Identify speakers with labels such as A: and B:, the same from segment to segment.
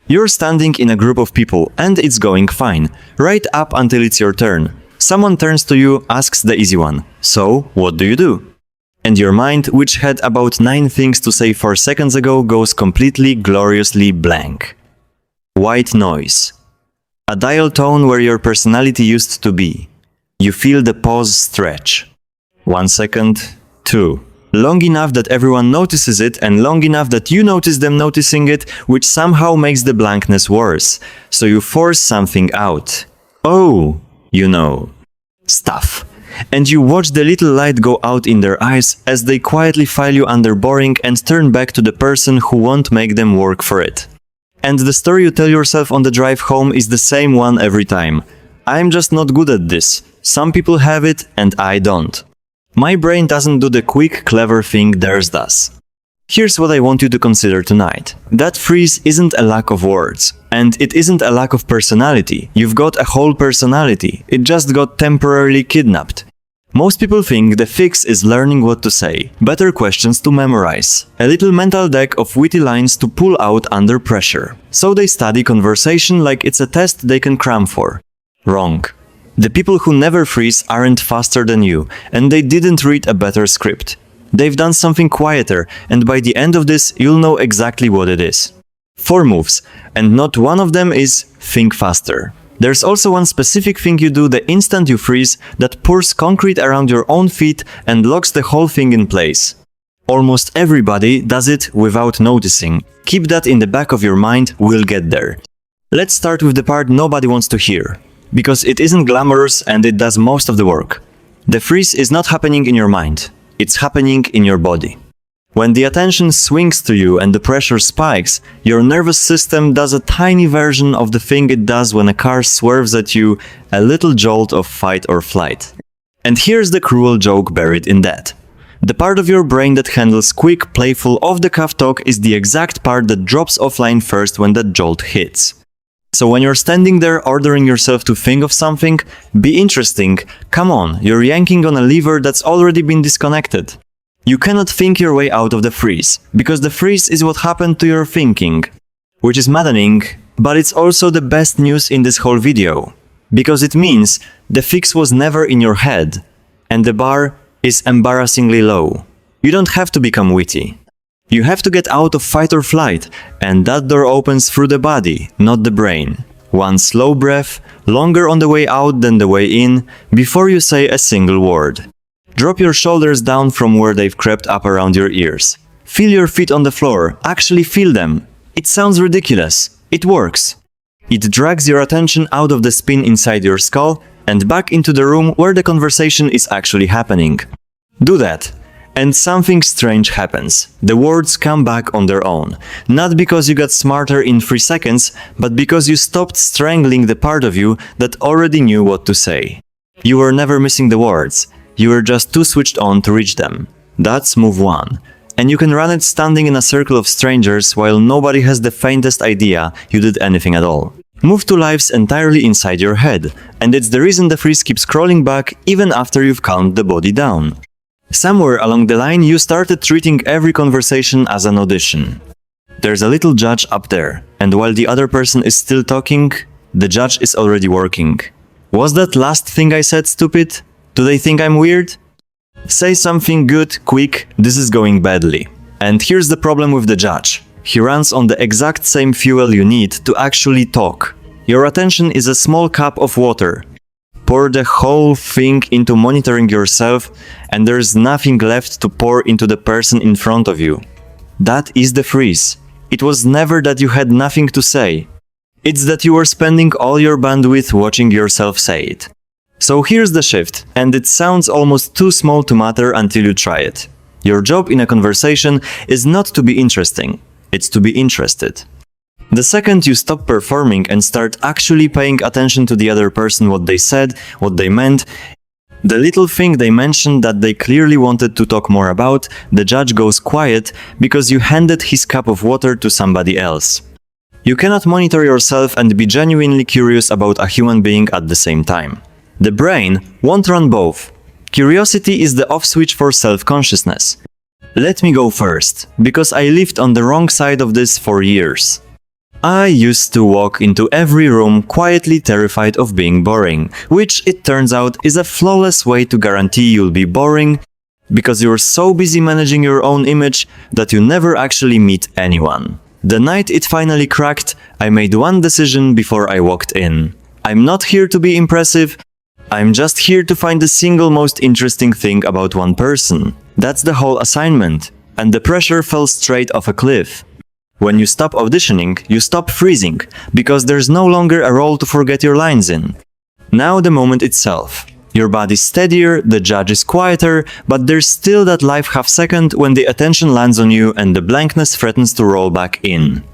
A: You're standing in a group of people and it's going fine, right up until it's your turn. Someone turns to you, asks the easy one, "So, what do you do?" And your mind, which had about 9 things to say 4 seconds ago, goes completely, gloriously blank. White noise. A dial tone where your personality used to be. You feel the pause stretch. 1 second, 2. Long enough that everyone notices it and long enough that you notice them noticing it, which somehow makes the blankness worse. So you force something out. "Oh, you know. Stuff." And you watch the little light go out in their eyes as they quietly file you under boring and turn back to the person who won't make them work for it. And the story you tell yourself on the drive home is the same one every time. "I'm just not good at this. Some people have it and I don't. My brain doesn't do the quick, clever thing theirs does." Here's what I want you to consider tonight. That freeze isn't a lack of words. And it isn't a lack of personality. You've got a whole personality. It just got temporarily kidnapped. Most people think the fix is learning what to say, better questions to memorize, a little mental deck of witty lines to pull out under pressure. So they study conversation like it's a test they can cram for. Wrong. The people who never freeze aren't faster than you, and they didn't read a better script. They've done something quieter, and by the end of this, you'll know exactly what it is. 4 moves, and not one of them is think faster. There's also one specific thing you do the instant you freeze that pours concrete around your own feet and locks the whole thing in place. Almost everybody does it without noticing. Keep that in the back of your mind, we'll get there. Let's start with the part nobody wants to hear, because it isn't glamorous and it does most of the work. The freeze is not happening in your mind. It's happening in your body. When the attention swings to you and the pressure spikes, your nervous system does a tiny version of the thing it does when a car swerves at you, a little jolt of fight or flight. And here's the cruel joke buried in that. The part of your brain that handles quick, playful, off-the-cuff talk is the exact part that drops offline first when that jolt hits. So when you're standing there ordering yourself to think of something, be interesting, come on, you're yanking on a lever that's already been disconnected. You cannot think your way out of the freeze, because the freeze is what happened to your thinking. Which is maddening, but it's also the best news in this whole video. Because it means the fix was never in your head, and the bar is embarrassingly low. You don't have to become witty. You have to get out of fight or flight, and that door opens through the body, not the brain. One slow breath, longer on the way out than the way in, before you say a single word. Drop your shoulders down from where they've crept up around your ears. Feel your feet on the floor, actually feel them. It sounds ridiculous. It works. It drags your attention out of the spin inside your skull and back into the room where the conversation is actually happening. Do that. And something strange happens. The words come back on their own. Not because you got smarter in 3 seconds, but because you stopped strangling the part of you that already knew what to say. You were never missing the words. You were just too switched on to reach them. That's move 1. And you can run it standing in a circle of strangers while nobody has the faintest idea you did anything at all. Move 2 lives entirely inside your head, and it's the reason the freeze keeps scrolling back even after you've calmed the body down. Somewhere along the line, you started treating every conversation as an audition. There's a little judge up there, and while the other person is still talking, the judge is already working. Was that last thing I said stupid? Do they think I'm weird? Say something good, quick, this is going badly. And here's the problem with the judge. He runs on the exact same fuel you need to actually talk. Your attention is a small cup of water. Pour the whole thing into monitoring yourself, and there's nothing left to pour into the person in front of you. That is the freeze. It was never that you had nothing to say. It's that you were spending all your bandwidth watching yourself say it. So here's the shift, and it sounds almost too small to matter until you try it. Your job in a conversation is not to be interesting, it's to be interested. The second you stop performing and start actually paying attention to the other person, what they said, what they meant, the little thing they mentioned that they clearly wanted to talk more about, the judge goes quiet because you handed his cup of water to somebody else. You cannot monitor yourself and be genuinely curious about a human being at the same time. The brain won't run both. Curiosity is the off switch for self-consciousness. Let me go first, because I lived on the wrong side of this for years. I used to walk into every room quietly terrified of being boring, which it turns out is a flawless way to guarantee you'll be boring because you're so busy managing your own image that you never actually meet anyone. The night it finally cracked, I made one decision before I walked in. I'm not here to be impressive, I'm just here to find the single most interesting thing about one person. That's the whole assignment, and the pressure fell straight off a cliff. When you stop auditioning, you stop freezing, because there's no longer a role to forget your lines in. Now the moment itself. Your body's steadier, the judge is quieter, but there's still that life half-second when the attention lands on you and the blankness threatens to roll back in.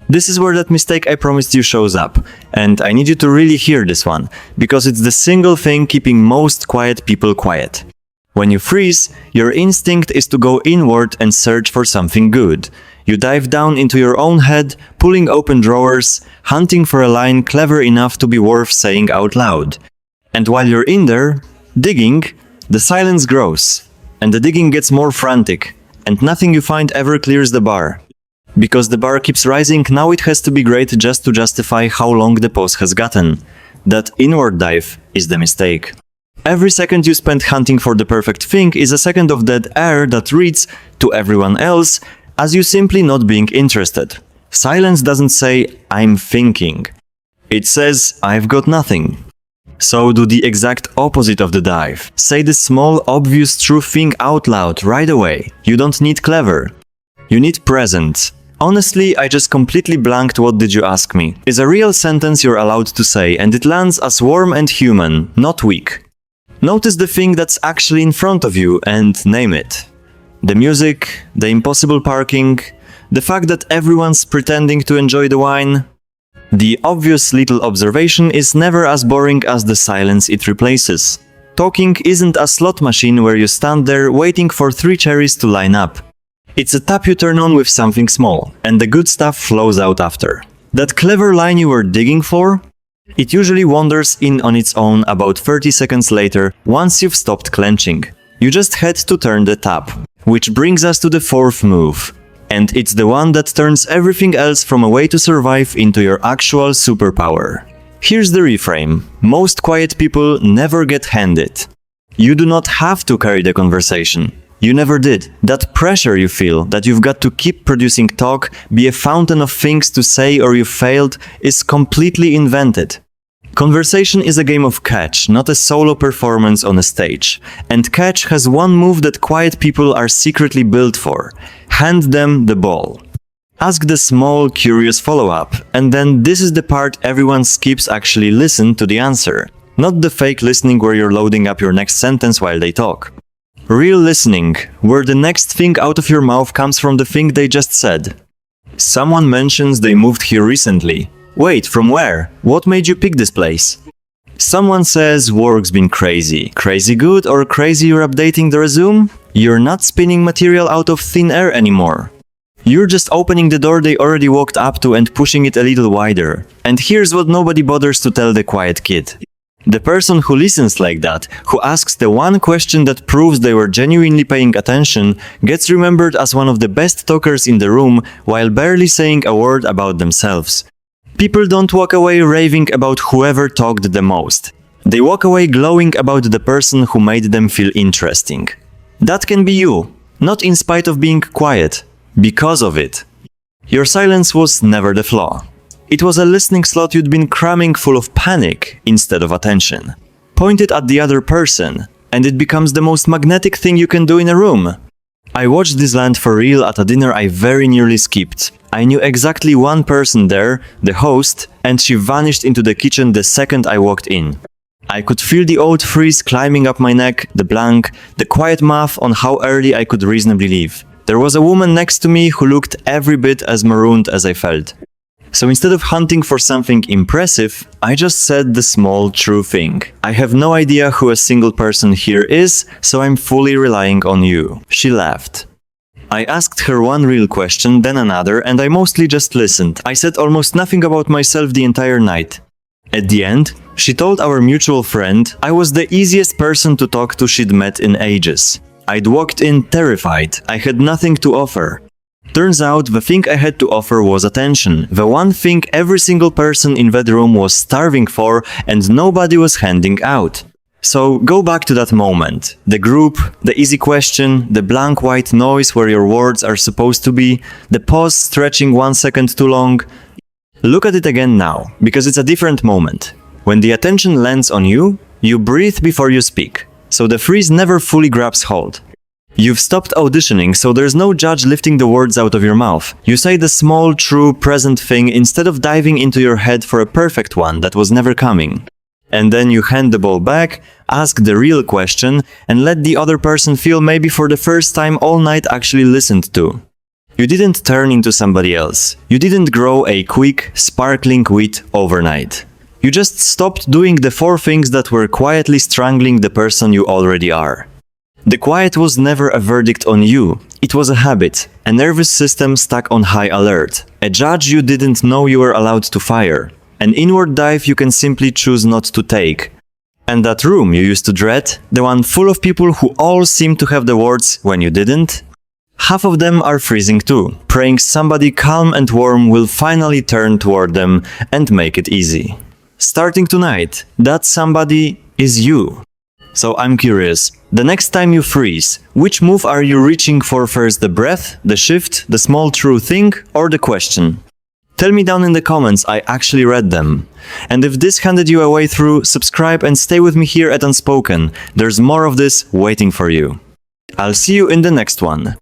A: This is where that mistake I promised you shows up, and I need you to really hear this one, because it's the single thing keeping most quiet people quiet. When you freeze, your instinct is to go inward and search for something good. You dive down into your own head, pulling open drawers, hunting for a line clever enough to be worth saying out loud. And while you're in there, digging, the silence grows, and the digging gets more frantic, and nothing you find ever clears the bar. Because the bar keeps rising, now it has to be great just to justify how long the pause has gotten. That inward dive is the mistake. Every second you spend hunting for the perfect thing is a second of dead air that reads, to everyone else, as you simply not being interested. Silence doesn't say, I'm thinking. It says, I've got nothing. So do the exact opposite of the dive. Say the small, obvious, true thing out loud right away. You don't need clever. You need present. Honestly, I just completely blanked what did you ask me. Is a real sentence you're allowed to say, and it lands as warm and human, not weak. Notice the thing that's actually in front of you and name it. The music, the impossible parking, the fact that everyone's pretending to enjoy the wine. The obvious little observation is never as boring as the silence it replaces. Talking isn't a slot machine where you stand there waiting for 3 cherries to line up. It's a tap you turn on with something small, and the good stuff flows out after. That clever line you were digging for? It usually wanders in on its own about 30 seconds later, once you've stopped clenching. You just had to turn the tap. Which brings us to the 4th move. And it's the one that turns everything else from a way to survive into your actual superpower. Here's the reframe. Most quiet people never get handed. You do not have to carry the conversation. You never did. That pressure you feel, that you've got to keep producing talk, be a fountain of things to say or you failed, is completely invented. Conversation is a game of catch, not a solo performance on a stage. And catch has one move that quiet people are secretly built for. Hand them the ball. Ask the small, curious follow-up, and then this is the part everyone skips actually listen to the answer. Not the fake listening where you're loading up your next sentence while they talk. Real listening, where the next thing out of your mouth comes from the thing they just said. Someone mentions they moved here recently. Wait, from where? What made you pick this place? Someone says work's been crazy. Crazy good or crazy you're updating the resume? You're not spinning material out of thin air anymore. You're just opening the door they already walked up to and pushing it a little wider. And here's what nobody bothers to tell the quiet kid. The person who listens like that, who asks the one question that proves they were genuinely paying attention, gets remembered as one of the best talkers in the room while barely saying a word about themselves. People don't walk away raving about whoever talked the most. They walk away glowing about the person who made them feel interesting. That can be you, not in spite of being quiet, because of it. Your silence was never the flaw. It was a listening slot you'd been cramming full of panic instead of attention. Point it at the other person, and it becomes the most magnetic thing you can do in a room. I watched this land for real at a dinner I very nearly skipped. I knew exactly one person there, the host, and she vanished into the kitchen the second I walked in. I could feel the old freeze climbing up my neck, the blank, the quiet math on how early I could reasonably leave. There was a woman next to me who looked every bit as marooned as I felt. So instead of hunting for something impressive, I just said the small, true thing. I have no idea who a single person here is, so I'm fully relying on you. She laughed. I asked her one real question, then another, and I mostly just listened. I said almost nothing about myself the entire night. At the end, she told our mutual friend I was the easiest person to talk to she'd met in ages. I'd walked in terrified. I had nothing to offer. Turns out the thing I had to offer was attention, the one thing every single person in that room was starving for and nobody was handing out. So go back to that moment. The group, the easy question, the blank white noise where your words are supposed to be, the pause stretching 1 second too long. Look at it again now, because it's a different moment. When the attention lands on you, you breathe before you speak, so the freeze never fully grabs hold. You've stopped auditioning, so there's no judge lifting the words out of your mouth. You say the small, true, present thing instead of diving into your head for a perfect one that was never coming. And then you hand the ball back, ask the real question, and let the other person feel maybe for the first time all night actually listened to. You didn't turn into somebody else. You didn't grow a quick, sparkling wit overnight. You just stopped doing the 4 things that were quietly strangling the person you already are. The quiet was never a verdict on you. It was a habit, a nervous system stuck on high alert, a judge you didn't know you were allowed to fire, an inward dive you can simply choose not to take. And that room you used to dread, the one full of people who all seemed to have the words when you didn't, half of them are freezing too, praying somebody calm and warm will finally turn toward them and make it easy. Starting tonight, that somebody is you. So I'm curious, the next time you freeze, which move are you reaching for first, the breath, the shift, the small true thing, or the question? Tell me down in the comments, I actually read them. And if this handed you a way through, subscribe and stay with me here at Unspoken. There's more of this waiting for you. I'll see you in the next one.